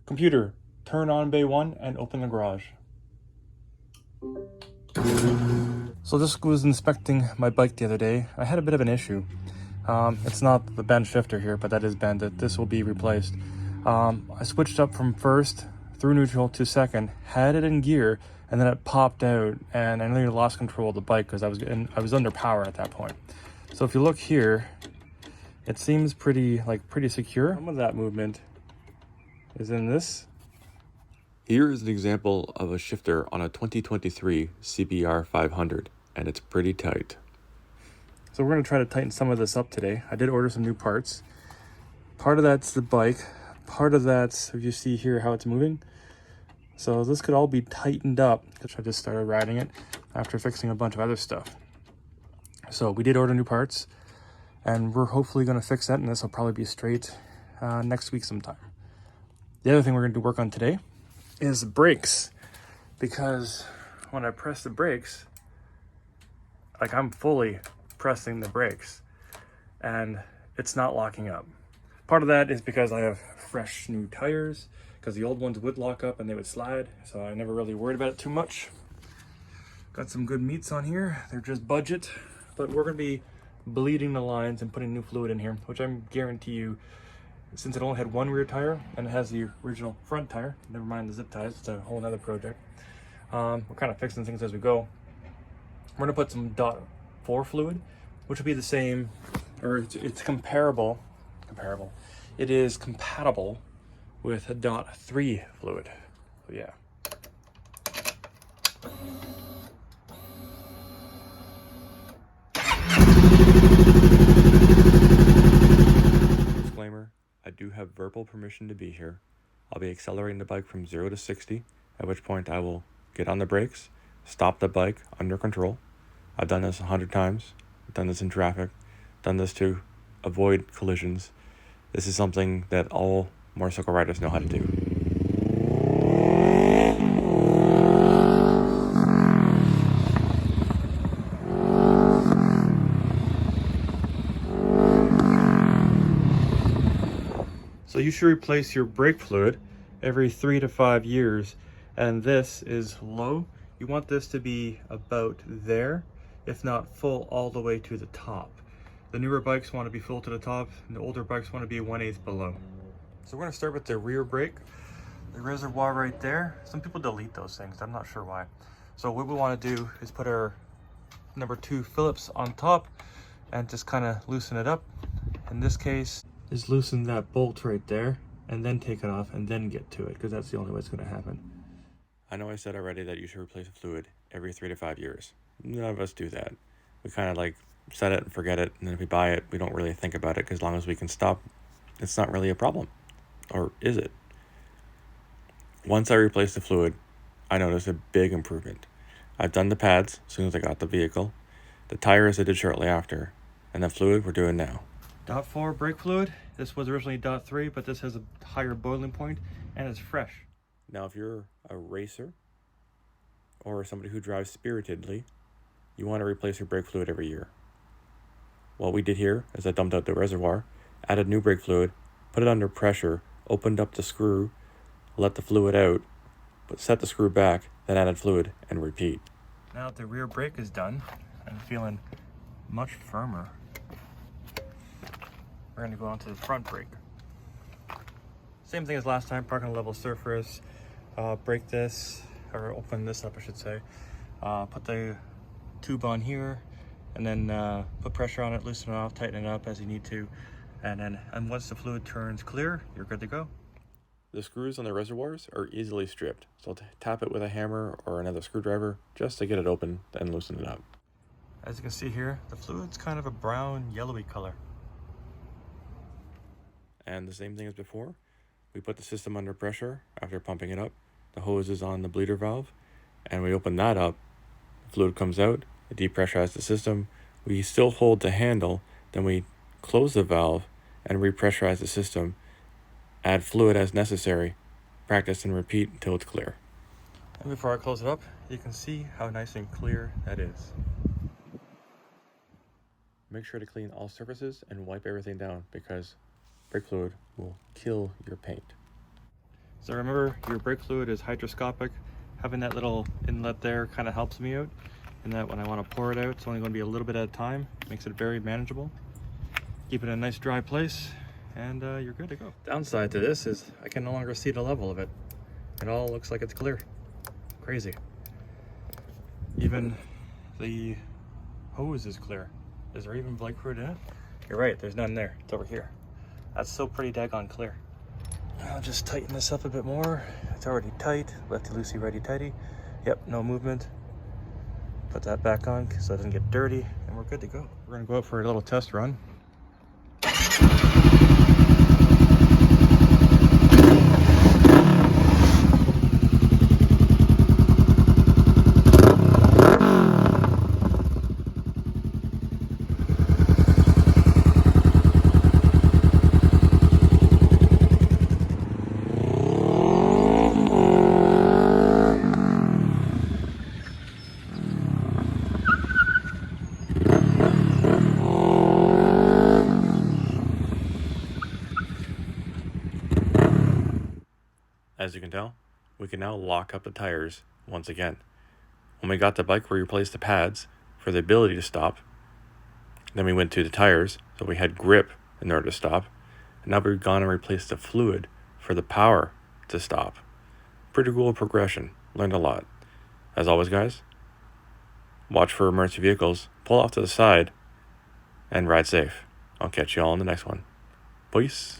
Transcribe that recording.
Computer, turn on bay 1 and open the garage. So this was inspecting my bike the other day. I had a bit of an issue. It's not the bend shifter here, but that is bended. This will be replaced. I switched up from first through neutral to second, had it in gear, and then it popped out, and I nearly lost control of the bike because I was under power at that point. So if you look here, it seems pretty secure. Some of that movement is in this. Here is an example of a shifter on a 2023 CBR500, and it's pretty tight. So we're going to try to tighten some of this up today. I did order some new parts. Part of that's the bike. Part of that's, if you see here, how it's moving. So this could all be tightened up because I just started riding it after fixing a bunch of other stuff. So we did order new parts, and we're hopefully going to fix that, and this will probably be straight next week sometime. The other thing we're going to work on today is the brakes, because when I press the brakes, like I'm fully pressing the brakes and it's not locking up. Part of that is because I have fresh new tires, because the old ones would lock up and they would slide, so I never really worried about it too much. Got some good meats on here. They're just budget, but we're going to be bleeding the lines and putting new fluid in here, which I guarantee you, since it only had one rear tire and it has the original front tire, never mind the zip ties, it's a whole nother project. We're kind of fixing things as we go. We're going to put some .4 fluid, which will be the same, or it's comparable. It is compatible with a .3 fluid. So yeah. Disclaimer, I do have verbal permission to be here. I'll be accelerating the bike from 0 to 60, at which point I will get on the brakes, stop the bike under control. I've done this 100 times. I've done this in traffic, done this to avoid collisions. This is something that all motorcycle riders know how to do. So you should replace your brake fluid every 3 to 5 years, and this is low. You want this to be about there, if not full all the way to the top. The newer bikes want to be full to the top, and the older bikes want to be 1/8 below. So we're going to start with the rear brake. The reservoir right there. Some people delete those things. I'm not sure why. So what we want to do is put our number 2 Phillips on top and just kind of loosen it up. In this case, is loosen that bolt right there and then take it off and then get to it, because that's the only way it's going to happen. I know I said already that you should replace a fluid every 3 to 5 years. None of us do that. We kind of like set it and forget it, and then if we buy it, we don't really think about it, because as long as we can stop, it's not really a problem. Or is it? Once I replaced the fluid, I noticed a big improvement. I've done the pads as soon as I got the vehicle, the tires I did shortly after, and the fluid we're doing now. .4 brake fluid. This was originally .3, but this has a higher boiling point and it's fresh. Now, if you're a racer or somebody who drives spiritedly, you want to replace your brake fluid every year. What we did here is I dumped out the reservoir, added new brake fluid, put it under pressure, opened up the screw, let the fluid out, but set the screw back, then added fluid, and repeat. Now that the rear brake is done, I'm feeling much firmer. We're going to go on to the front brake. Same thing as last time, park on a level surface, brake this, or open this up I should say, put the tube on here, and then put pressure on it, loosen it off, tighten it up as you need to, and once the fluid turns clear, you're good to go. The screws on the reservoirs are easily stripped, so tap it with a hammer or another screwdriver just to get it open, then loosen it up. As you can see here, the fluid's kind of a brown, yellowy color. And the same thing as before, we put the system under pressure after pumping it up. The hose is on the bleeder valve, and we open that up, the fluid comes out, it depressurizes the system. We still hold the handle, then we close the valve and repressurize the system, add fluid as necessary, practice and repeat until it's clear. And before I close it up, you can see how nice and clear that is. Make sure to clean all surfaces and wipe everything down, because brake fluid will kill your paint. So remember, your brake fluid is hydroscopic. Having that little inlet there kind of helps me out in that when I want to pour it out, it's only going to be a little bit at a time. Makes it very manageable. Keep it in a nice dry place, and you're good to go. Downside to this is I can no longer see the level of it. It all looks like it's clear. Crazy. Even the hose is clear. Is there even brake fluid in it? You're right, there's none there. It's over here. That's so pretty daggone clear. I'll just tighten this up a bit more. It's already tight. Lefty loosey, righty tighty. Yep, no movement. Put that back on so it doesn't get dirty, and we're good to go. We're gonna go out for a little test run. As you can tell, we can now lock up the tires once again. When we got the bike, we replaced the pads for the ability to stop. Then we went to the tires, so we had grip in order to stop. And now we've gone and replaced the fluid for the power to stop. Pretty cool progression. Learned a lot. As always, guys, watch for emergency vehicles, pull off to the side, and ride safe. I'll catch you all in the next one. Peace.